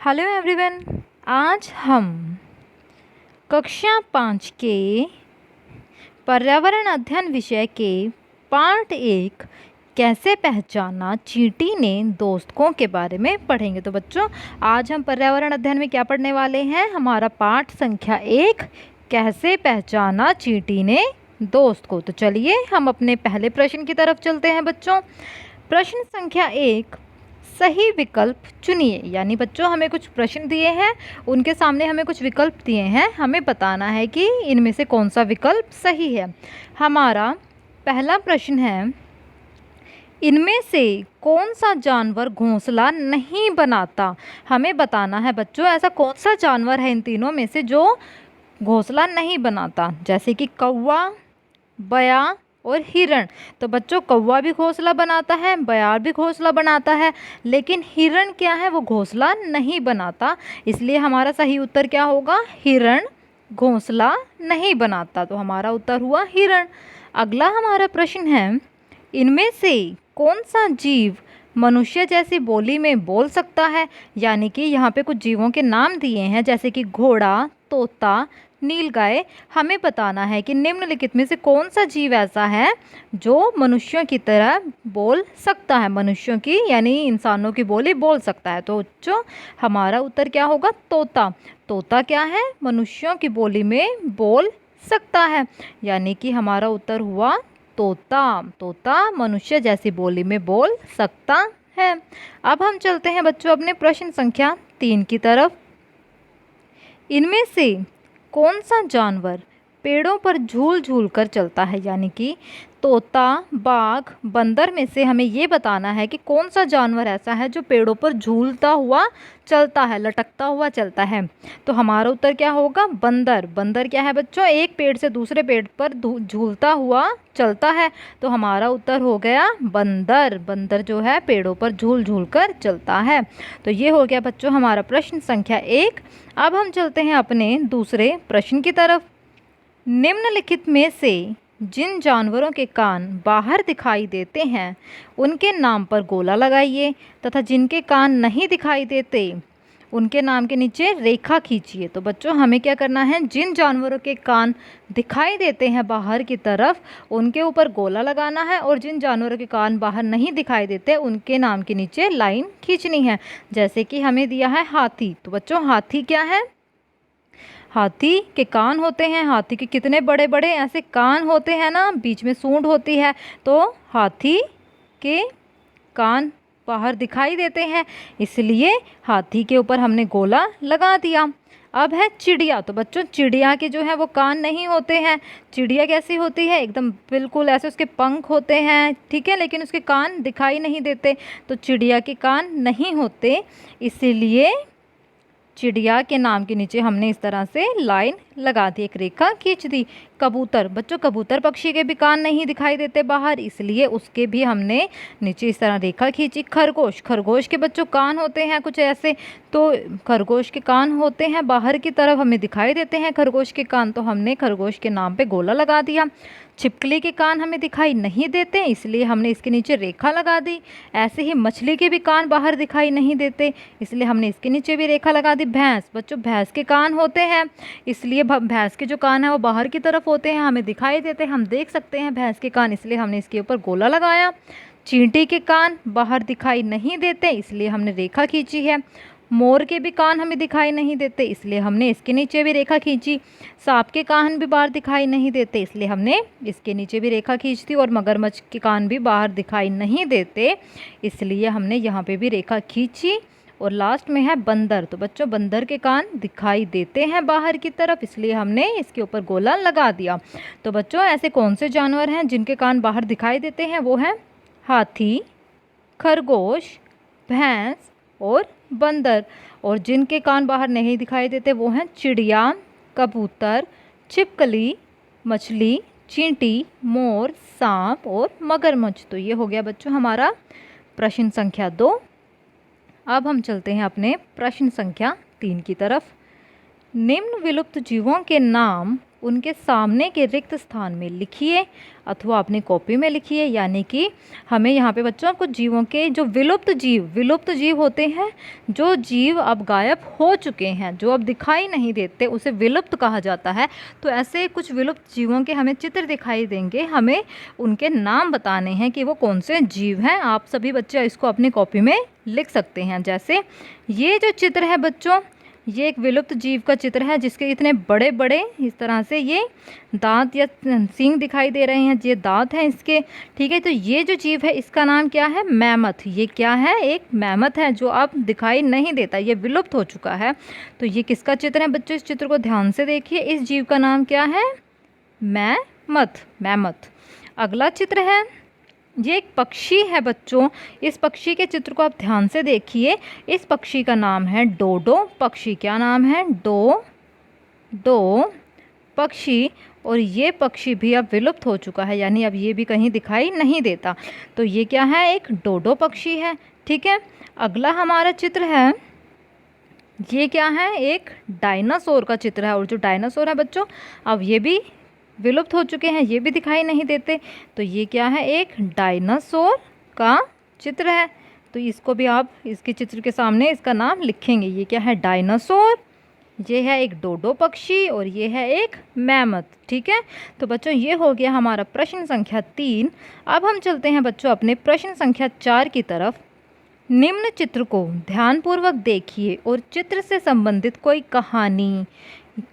Hello everyone. आज हम कक्षा 5 के पर्यावरण अध्ययन विषय के पार्ट 1 कैसे पहचाना चींटी ने दोस्तों के बारे में पढ़ेंगे। तो बच्चों, आज हम पर्यावरण अध्ययन में क्या पढ़ने वाले हैं? हमारा पाठ संख्या 1 कैसे पहचाना चींटी ने दोस्त को। तो चलिए हम अपने पहले प्रश्न की तरफ चलते हैं बच्चों। प्रश्न संख्या 1, सही विकल्प चुनिए। यानी बच्चों, हमें कुछ प्रश्न दिए हैं, उनके सामने हमें कुछ विकल्प दिए हैं, हमें बताना है कि इनमें से कौन सा विकल्प सही है। हमारा पहला प्रश्न है, इनमें से कौन सा जानवर घोंसला नहीं बनाता? हमें बताना है बच्चों, ऐसा कौन सा जानवर है इन तीनों में से जो घोंसला नहीं बनाता? जैसे कि कौवा, बया और हिरण। तो बच्चों, कौवा भी घोंसला बनाता है, बयार भी घोंसला बनाता है, लेकिन हिरण क्या है, वो घोंसला नहीं बनाता। इसलिए हमारा सही उत्तर क्या होगा? हिरण घोंसला नहीं बनाता। तो हमारा उत्तर हुआ हिरण। अगला हमारा प्रश्न है, इनमें से कौन सा जीव मनुष्य जैसी बोली में बोल सकता है? यानी कि यहाँ पे कुछ जीवों के नाम दिए हैं, जैसे कि घोड़ा, तोता, नीलगाय। हमें बताना है कि निम्नलिखित में से कौन सा जीव ऐसा है जो मनुष्यों की तरह बोल सकता है, मनुष्यों की यानी इंसानों की बोली बोल सकता है। तो जो हमारा उत्तर क्या होगा? तोता। तोता क्या है? मनुष्यों की बोली में बोल सकता है, यानी कि हमारा उत्तर हुआ तोता। तोता मनुष्य जैसी बोली में बोल सकता है। अब हम चलते हैं बच्चों अपने प्रश्न संख्या 3 की तरफ। इनमें से कौन सा जानवर पेड़ों पर झूल झूल कर चलता है? यानी कि तोता, बाघ, बंदर में से हमें ये बताना है कि कौन सा जानवर ऐसा है जो पेड़ों पर झूलता हुआ चलता है, लटकता हुआ चलता है। तो हमारा उत्तर क्या होगा? बंदर। बंदर क्या है बच्चों? एक पेड़ से दूसरे पेड़ पर झूलता हुआ चलता है। तो हमारा उत्तर हो गया बंदर। बंदर जो है पेड़ों पर झूल झूल कर चलता है। तो ये हो गया बच्चों हमारा प्रश्न संख्या 1। अब हम चलते हैं अपने दूसरे प्रश्न की तरफ। निम्नलिखित में से जिन जानवरों के कान बाहर दिखाई देते हैं उनके नाम पर गोला लगाइए, तथा जिनके कान नहीं दिखाई देते उनके नाम के नीचे रेखा खींचिए। तो बच्चों, हमें क्या करना है? जिन जानवरों के कान दिखाई देते हैं बाहर की तरफ उनके ऊपर गोला लगाना है, और जिन जानवरों के कान बाहर नहीं दिखाई देते उनके नाम के नीचे लाइन खींचनी है। जैसे कि हमें दिया है हाथी। तो बच्चों, हाथी क्या है? हाथी के कान होते हैं। हाथी के कितने बड़े बड़े ऐसे कान होते हैं ना, बीच में सूंड होती है। तो हाथी के कान बाहर दिखाई देते हैं, इसलिए हाथी के ऊपर हमने गोला लगा दिया। अब है चिड़िया। तो बच्चों, चिड़िया के जो है वो कान नहीं होते हैं। चिड़िया कैसी होती है? एकदम बिल्कुल ऐसे उसके पंख होते हैं, ठीक है, लेकिन उसके कान दिखाई नहीं देते। तो चिड़िया के कान नहीं होते, इसीलिए चिड़िया के नाम के नीचे हमने इस तरह से लाइन लगा दी, एक रेखा खींच दी। कबूतर। बच्चों, कबूतर पक्षी के भी कान नहीं दिखाई देते बाहर, इसलिए उसके भी हमने नीचे इस तरह रेखा खींची। खरगोश। खरगोश के बच्चों कान होते हैं कुछ ऐसे, तो खरगोश के कान होते हैं बाहर की तरफ, हमें दिखाई देते हैं खरगोश के कान, तो हमने खरगोश के नाम पे गोला लगा दिया। छिपकली के कान हमें दिखाई नहीं देते, इसलिए हमने इसके नीचे रेखा लगा दी। ऐसे ही मछली के भी कान बाहर दिखाई नहीं देते, इसलिए हमने इसके नीचे भी रेखा लगा दी। भैंस। बच्चों, भैंस के कान होते हैं, इसलिए भैंस के जो कान है वो बाहर की तरफ होते हैं, हमें दिखाई देते हैं, हम देख सकते हैं भैंस के कान, इसलिए हमने इसके ऊपर गोला लगाया। चींटी के कान बाहर दिखाई नहीं देते, इसलिए हमने रेखा खींची है। मोर के भी कान हमें दिखाई नहीं देते, इसलिए हमने इसके नीचे भी रेखा खींची। सांप के कान भी बाहर दिखाई नहीं देते, इसलिए हमने इसके नीचे भी रेखा खींच दी। और मगरमच्छ के कान भी बाहर दिखाई नहीं देते, इसलिए हमने यहाँ पे भी रेखा खींची। और लास्ट में है बंदर। तो बच्चों, बंदर के कान दिखाई देते हैं बाहर की तरफ, इसलिए हमने इसके ऊपर गोला लगा दिया। तो बच्चों, ऐसे कौन से जानवर हैं जिनके कान बाहर दिखाई देते हैं? वो हैं हाथी, खरगोश, भैंस और बंदर। और जिनके कान बाहर नहीं दिखाई देते वो हैं चिड़िया, कबूतर, छिपकली, मछली, चींटी, मोर, सांप और मगरमच्छ। तो ये हो गया बच्चों हमारा प्रश्न संख्या 2। अब हम चलते हैं अपने प्रश्न संख्या 3 की तरफ। निम्न विलुप्त जीवों के नाम उनके सामने के रिक्त स्थान में लिखिए अथवा अपनी कॉपी में लिखिए। यानी कि हमें यहाँ पे बच्चों कुछ जीवों के जो विलुप्त जीव होते हैं, जो जीव अब गायब हो चुके हैं, जो अब दिखाई नहीं देते, उसे विलुप्त कहा जाता है। तो ऐसे कुछ विलुप्त जीवों के हमें चित्र दिखाई देंगे, हमें उनके नाम बताने हैं कि वो कौन से जीव हैं। आप सभी बच्चे इसको अपनी कॉपी में लिख सकते हैं। जैसे ये जो चित्र है बच्चों, ये एक विलुप्त जीव का चित्र है जिसके इतने बड़े बड़े इस तरह से ये दांत या सींग दिखाई दे रहे हैं, ये दांत हैं इसके। ठीक है, तो ये जो जीव है इसका नाम क्या है? मैमथ। ये क्या है? एक मैमथ है जो अब दिखाई नहीं देता, ये विलुप्त हो चुका है। तो ये किसका चित्र है बच्चों? इस चित्र को ध्यान से देखिए। इस जीव का नाम क्या है? मैमथ। अगला चित्र है, ये एक पक्षी है बच्चों। इस पक्षी के चित्र को आप ध्यान से देखिए। इस पक्षी का नाम है डोडो पक्षी। क्या नाम है? डो पक्षी। और ये पक्षी भी अब विलुप्त हो चुका है, यानी अब ये भी कहीं दिखाई नहीं देता। तो ये क्या है? एक डोडो पक्षी है। ठीक है, अगला हमारा चित्र है, ये क्या है? एक डायनासोर का चित्र है। और जो डायनासोर है बच्चों, अब ये भी विलुप्त हो चुके हैं, ये भी दिखाई नहीं देते। तो ये क्या है? एक डायनासोर का चित्र है। तो इसको भी आप इसके चित्र के सामने इसका नाम लिखेंगे। ये क्या है? डायनासोर। ये है एक डोडो पक्षी और ये है एक मैमथ। ठीक है, तो बच्चों ये हो गया हमारा प्रश्न संख्या 3। अब हम चलते हैं बच्चों अपने प्रश्न संख्या 4 की तरफ। निम्न चित्र को ध्यानपूर्वक देखिए और चित्र से संबंधित कोई कहानी,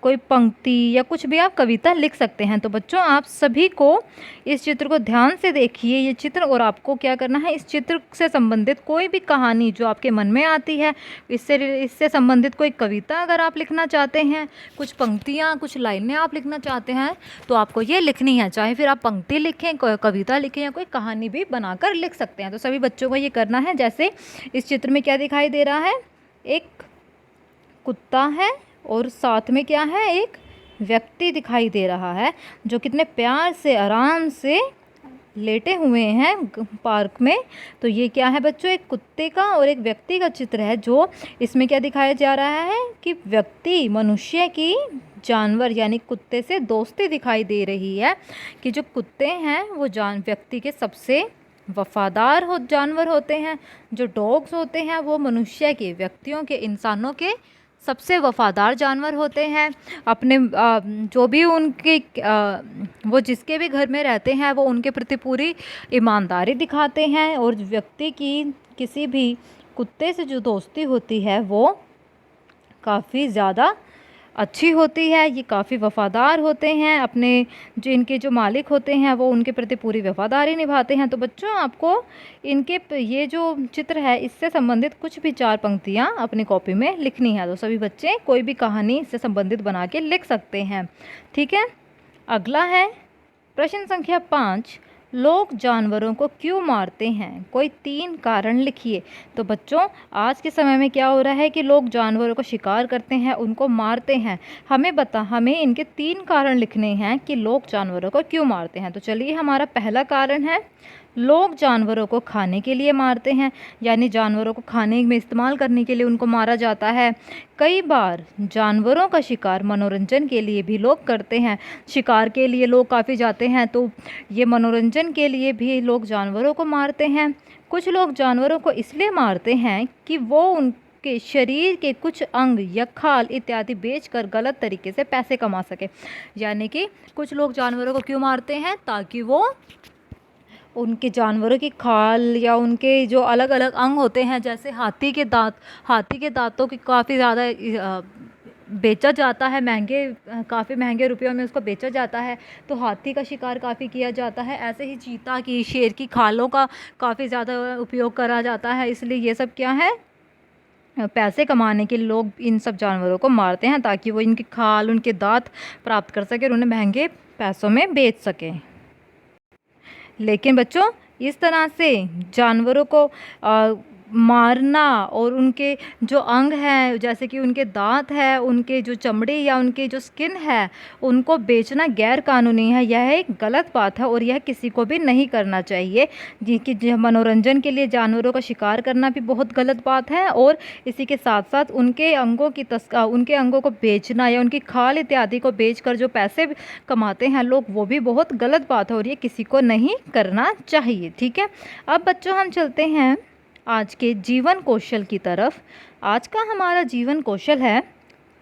कोई पंक्ति या कुछ भी आप कविता लिख सकते हैं। तो बच्चों आप सभी को इस चित्र को ध्यान से देखिए, ये चित्र, और आपको क्या करना है? इस चित्र से संबंधित कोई भी कहानी जो आपके मन में आती है, इससे संबंधित कोई कविता अगर आप लिखना चाहते हैं, कुछ पंक्तियाँ, कुछ लाइनें आप लिखना चाहते हैं, तो आपको ये लिखनी है। चाहे फिर आप पंक्ति लिखें, कविता लिखें या कोई कहानी भी बनाकर लिख सकते हैं। तो सभी बच्चों को ये करना है। जैसे इस चित्र में क्या दिखाई दे रहा है? एक कुत्ता है और साथ में क्या है? एक व्यक्ति दिखाई दे रहा है जो कितने प्यार से आराम से लेटे हुए हैं पार्क में। तो ये क्या है बच्चों? एक कुत्ते का और एक व्यक्ति का चित्र है। जो इसमें क्या दिखाया जा रहा है कि व्यक्ति, मनुष्य की जानवर यानी कुत्ते से दोस्ती दिखाई दे रही है, कि जो कुत्ते हैं वो व्यक्ति के सबसे वफादार जानवर होते हैं। जो डॉग्स होते हैं वो मनुष्य के, व्यक्तियों के, इंसानों के सबसे वफादार जानवर होते हैं। अपने जो भी उनके वो जिसके भी घर में रहते हैं वो उनके प्रति पूरी ईमानदारी दिखाते हैं। और व्यक्ति की किसी भी कुत्ते से जो दोस्ती होती है वो काफ़ी ज़्यादा अच्छी होती है। ये काफ़ी वफ़ादार होते हैं, अपने जो इनके जो मालिक होते हैं वो उनके प्रति पूरी वफ़ादारी निभाते हैं। तो बच्चों आपको इनके ये जो चित्र है इससे संबंधित कुछ भी 4 पंक्तियाँ अपनी कॉपी में लिखनी है। तो सभी बच्चे कोई भी कहानी इससे संबंधित बना के लिख सकते हैं। ठीक है, अगला है प्रश्न संख्या 5। लोग जानवरों को क्यों मारते हैं? कोई 3 कारण लिखिए। तो बच्चों आज के समय में क्या हो रहा है कि लोग जानवरों को शिकार करते हैं, उनको मारते हैं। हमें इनके 3 कारण लिखने हैं कि लोग जानवरों को क्यों मारते हैं। तो चलिए, हमारा पहला कारण है लोग जानवरों को खाने के लिए मारते हैं, यानी जानवरों को खाने में इस्तेमाल करने के लिए उनको मारा जाता है। कई बार जानवरों का शिकार मनोरंजन के लिए भी लोग करते हैं। शिकार के लिए लोग काफ़ी जाते हैं, तो ये मनोरंजन के लिए भी लोग जानवरों को मारते हैं। कुछ लोग जानवरों को इसलिए मारते हैं कि वो के शरीर के कुछ अंग या खाल इत्यादि बेचकर गलत तरीके से पैसे कमा सके। यानी कि कुछ लोग जानवरों को क्यों मारते हैं? ताकि वो उनके जानवरों की खाल या उनके जो अलग अलग अंग होते हैं, जैसे हाथी के दांतों की काफ़ी ज़्यादा बेचा जाता है, काफ़ी महंगे रुपयों में उसको बेचा जाता है। तो हाथी का शिकार काफ़ी किया जाता है। ऐसे ही चीता की, शेर की खालों का काफ़ी ज़्यादा उपयोग करा जाता है। इसलिए ये सब क्या है? पैसे कमाने के लिए लोग इन सब जानवरों को मारते हैं ताकि वो इनकी खाल, उनके दांत प्राप्त कर सकें और उन्हें महंगे पैसों में बेच सकें। लेकिन बच्चों इस तरह से जानवरों को मारना और उनके जो अंग हैं जैसे कि उनके दांत है, उनके जो चमड़ी या उनके जो स्किन है, उनको बेचना गैर कानूनी है। यह एक गलत बात है और यह किसी को भी नहीं करना चाहिए। जी कि मनोरंजन के लिए जानवरों का शिकार करना भी बहुत गलत बात है और इसी के साथ साथ उनके अंगों को बेचना या उनकी खाल इत्यादि को बेचकर जो पैसे कमाते हैं लोग, वो भी बहुत गलत बात है और ये किसी को नहीं करना चाहिए। ठीक है, अब बच्चों हम चलते हैं आज के जीवन कौशल की तरफ। आज का हमारा जीवन कौशल है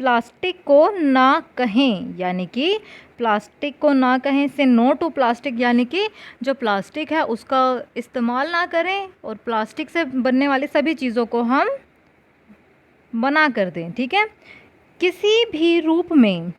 प्लास्टिक को ना कहें, यानी कि प्लास्टिक को ना कहें, से नो टू प्लास्टिक, यानी कि जो प्लास्टिक है उसका इस्तेमाल ना करें और प्लास्टिक से बनने वाली सभी चीज़ों को हम मना कर दें। ठीक है, किसी भी रूप में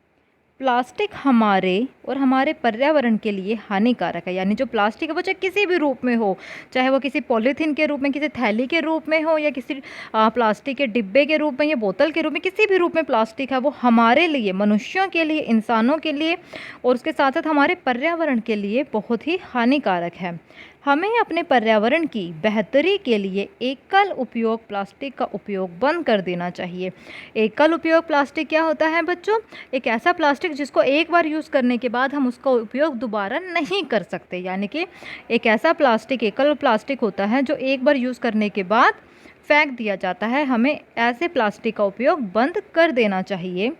प्लास्टिक हमारे और हमारे पर्यावरण के लिए हानिकारक है। यानी जो प्लास्टिक है वो चाहे किसी भी रूप में हो, चाहे वो किसी पॉलीथीन के रूप में, किसी थैली के रूप में हो या किसी प्लास्टिक के डिब्बे के रूप में या बोतल के रूप में, किसी भी रूप में प्लास्टिक है वो हमारे लिए, मनुष्यों के लिए, इंसानों के लिए और उसके साथ साथ हमारे पर्यावरण के लिए बहुत ही हानिकारक है। हमें अपने पर्यावरण की बेहतरी के लिए एकल उपयोग प्लास्टिक का उपयोग बंद कर देना चाहिए। एकल उपयोग प्लास्टिक क्या होता है बच्चों? एक ऐसा प्लास्टिक जिसको एक बार यूज़ करने के बाद हम उसका उपयोग दोबारा नहीं कर सकते। यानी कि एक ऐसा प्लास्टिक, एकल प्लास्टिक होता है जो एक बार यूज़ करने के बाद फेंक दिया जाता है। हमें ऐसे प्लास्टिक का उपयोग बंद कर देना चाहिए।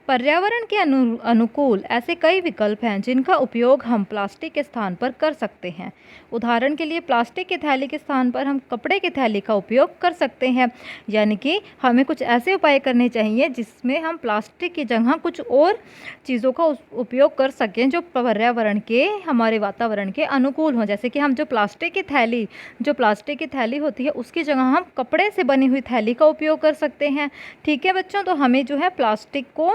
पर्यावरण के अनुकूल ऐसे कई विकल्प हैं जिनका उपयोग हम प्लास्टिक के स्थान पर कर सकते हैं। उदाहरण के लिए प्लास्टिक की थैली के स्थान पर हम कपड़े की थैली का उपयोग कर सकते हैं। यानी कि हमें कुछ ऐसे उपाय करने चाहिए जिसमें हम प्लास्टिक की जगह कुछ और चीज़ों का उपयोग कर सकें जो पर्यावरण के, हमारे वातावरण के अनुकूल हों। जैसे कि हम जो प्लास्टिक की थैली होती है उसकी जगह हम कपड़े से बनी हुई थैली का उपयोग कर सकते हैं। ठीक है बच्चों, तो हमें जो है प्लास्टिक को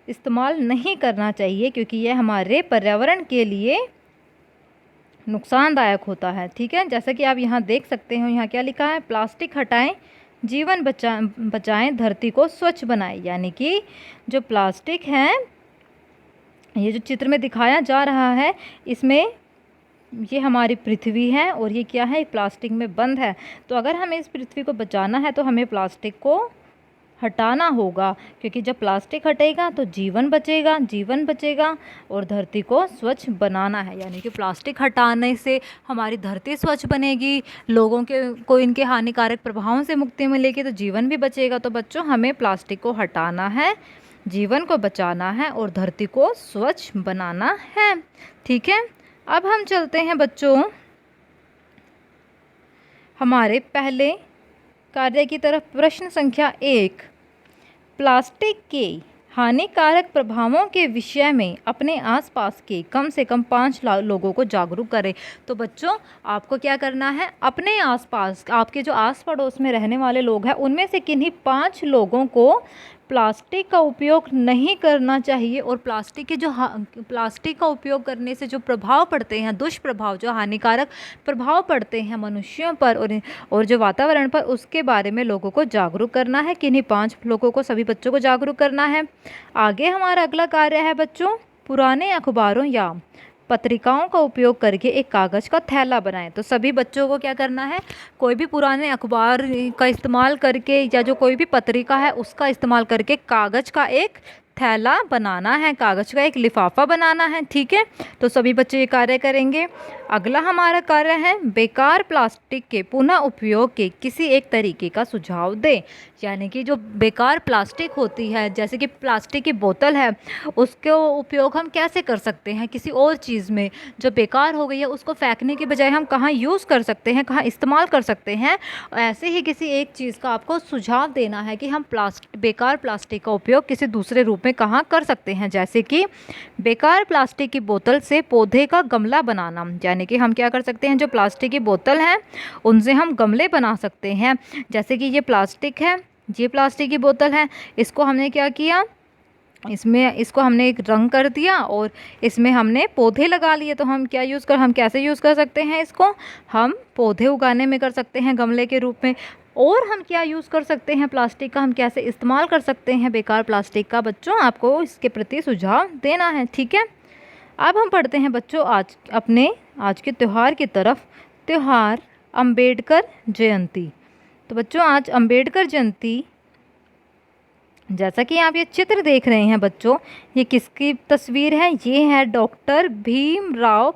इस्तेमाल नहीं करना चाहिए क्योंकि यह हमारे पर्यावरण के लिए नुकसानदायक होता है। ठीक है, जैसा कि आप यहाँ देख सकते हो, यहाँ क्या लिखा है? प्लास्टिक हटाएं, जीवन बचाएं, धरती को स्वच्छ बनाएं। यानी कि जो प्लास्टिक है, ये जो चित्र में दिखाया जा रहा है, इसमें ये हमारी पृथ्वी है और ये क्या है? एक प्लास्टिक में बंद है। तो अगर हमें इस पृथ्वी को बचाना है तो हमें प्लास्टिक को हटाना होगा, क्योंकि जब प्लास्टिक हटेगा तो जीवन बचेगा और धरती को स्वच्छ बनाना है। यानी कि प्लास्टिक हटाने से हमारी धरती स्वच्छ बनेगी, लोगों को इनके हानिकारक प्रभावों से मुक्ति मिलेगी, तो जीवन भी बचेगा। तो बच्चों, हमें प्लास्टिक को हटाना है, जीवन को बचाना है और धरती को स्वच्छ बनाना है। ठीक है, अब हम चलते हैं बच्चों हमारे पहले कार्य की तरफ। प्रश्न संख्या 1, प्लास्टिक के हानिकारक प्रभावों के विषय में अपने आसपास के कम से कम 5 लोगों को जागरूक करें। तो बच्चों, आपको क्या करना है? अपने आसपास, आपके जो आस पड़ोस में रहने वाले लोग हैं, उनमें से किन्हीं 5 लोगों को प्लास्टिक का उपयोग नहीं करना चाहिए और प्लास्टिक का उपयोग करने से जो प्रभाव पड़ते हैं, दुष्प्रभाव, जो हानिकारक प्रभाव पड़ते हैं मनुष्यों पर और जो वातावरण पर, उसके बारे में लोगों को जागरूक करना है। किन्हीं 5 लोगों को, सभी बच्चों को जागरूक करना है। आगे हमारा अगला कार्य है बच्चों, पुराने अखबारों या पत्रिकाओं का उपयोग करके एक कागज़ का थैला बनाएं। तो सभी बच्चों को क्या करना है? कोई भी पुराने अखबार का इस्तेमाल करके या जो कोई भी पत्रिका है उसका इस्तेमाल करके कागज़ का एक थैला बनाना है, कागज़ का एक लिफाफा बनाना है। ठीक है, तो सभी बच्चे ये कार्य करेंगे। अगला हमारा कार्य है, बेकार प्लास्टिक के पुनः उपयोग के किसी एक तरीके का सुझाव दें। यानी कि जो बेकार प्लास्टिक होती है, जैसे कि प्लास्टिक की बोतल है, उसका उपयोग हम कैसे कर सकते हैं किसी और चीज़ में जो बेकार हो गई है, उसको फेंकने के बजाय हम कहाँ यूज़ कर सकते हैं, कहाँ इस्तेमाल कर सकते हैं। ऐसे ही किसी एक चीज़ का आपको सुझाव देना है कि हम बेकार प्लास्टिक का उपयोग किसी दूसरे रूप में कहाँ कर सकते हैं। जैसे कि बेकार प्लास्टिक की बोतल से पौधे का गमला बनाना। यानी कि हम क्या कर सकते हैं, जो प्लास्टिक की बोतल है उनसे हम गमले बना सकते हैं। जैसे कि ये प्लास्टिक है, ये प्लास्टिक की बोतल है, इसको हमने क्या किया, इसको हमने एक रंग कर दिया और इसमें हमने पौधे लगा लिए। तो हम कैसे यूज़ कर सकते हैं इसको? हम पौधे उगाने में कर सकते हैं गमले के रूप में। और हम क्या यूज़ कर सकते हैं प्लास्टिक का, हम कैसे इस्तेमाल कर सकते हैं बेकार प्लास्टिक का? बच्चों, आपको इसके प्रति सुझाव देना है। ठीक है, अब हम पढ़ते हैं बच्चों आज के त्यौहार की तरफ। त्यौहार अंबेडकर जयंती। तो बच्चों आज अंबेडकर जयंती, जैसा कि आप ये चित्र देख रहे हैं बच्चों, ये किसकी तस्वीर है? ये है डॉक्टर भीमराव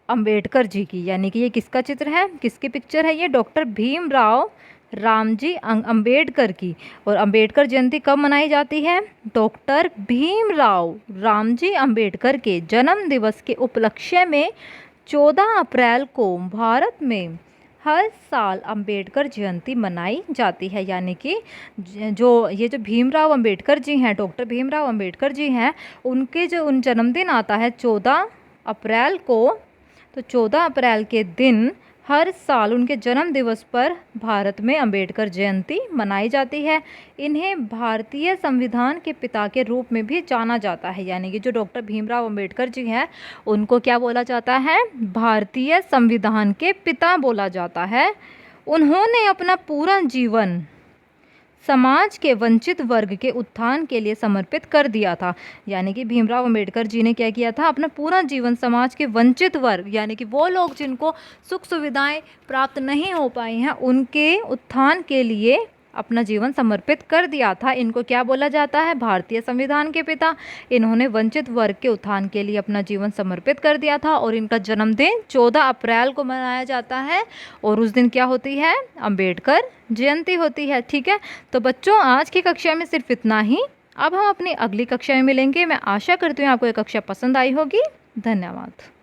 अंबेडकर जी की। यानी कि ये किसका चित्र है, किसकी पिक्चर है? ये डॉक्टर भीमराव रामजी अंबेडकर की। और अंबेडकर जयंती कब मनाई जाती है? डॉक्टर भीमराव रामजी अंबेडकर के जन्म दिवस के उपलक्ष्य में 14 अप्रैल को भारत में हर साल अंबेडकर जयंती मनाई जाती है। यानी कि जो भीमराव अंबेडकर जी हैं, डॉक्टर भीमराव अंबेडकर जी हैं, उनके जो जन्मदिन आता है 14 अप्रैल को, तो 14 अप्रैल के दिन हर साल उनके जन्म दिवस पर भारत में अंबेडकर जयंती मनाई जाती है। इन्हें भारतीय संविधान के पिता के रूप में भी जाना जाता है। यानी कि जो डॉक्टर भीमराव अंबेडकर जी हैं, उनको क्या बोला जाता है? भारतीय संविधान के पिता बोला जाता है। उन्होंने अपना पूरा जीवन समाज के वंचित वर्ग के उत्थान के लिए समर्पित कर दिया था। यानी कि भीमराव अंबेडकर जी ने क्या किया था? अपना पूरा जीवन समाज के वंचित वर्ग, यानी कि वो लोग जिनको सुख सुविधाएं प्राप्त नहीं हो पाई हैं, उनके उत्थान के लिए अपना जीवन समर्पित कर दिया था। इनको क्या बोला जाता है? भारतीय संविधान के पिता। इन्होंने वंचित वर्ग के उत्थान के लिए अपना जीवन समर्पित कर दिया था और इनका जन्मदिन 14 अप्रैल को मनाया जाता है। और उस दिन क्या होती है? अंबेडकर जयंती होती है। ठीक है, तो बच्चों आज की कक्षा में सिर्फ इतना ही। अब हम अपनी अगली कक्षा में मिलेंगे। मैं आशा करती हूँ आपको ये कक्षा पसंद आई होगी। धन्यवाद।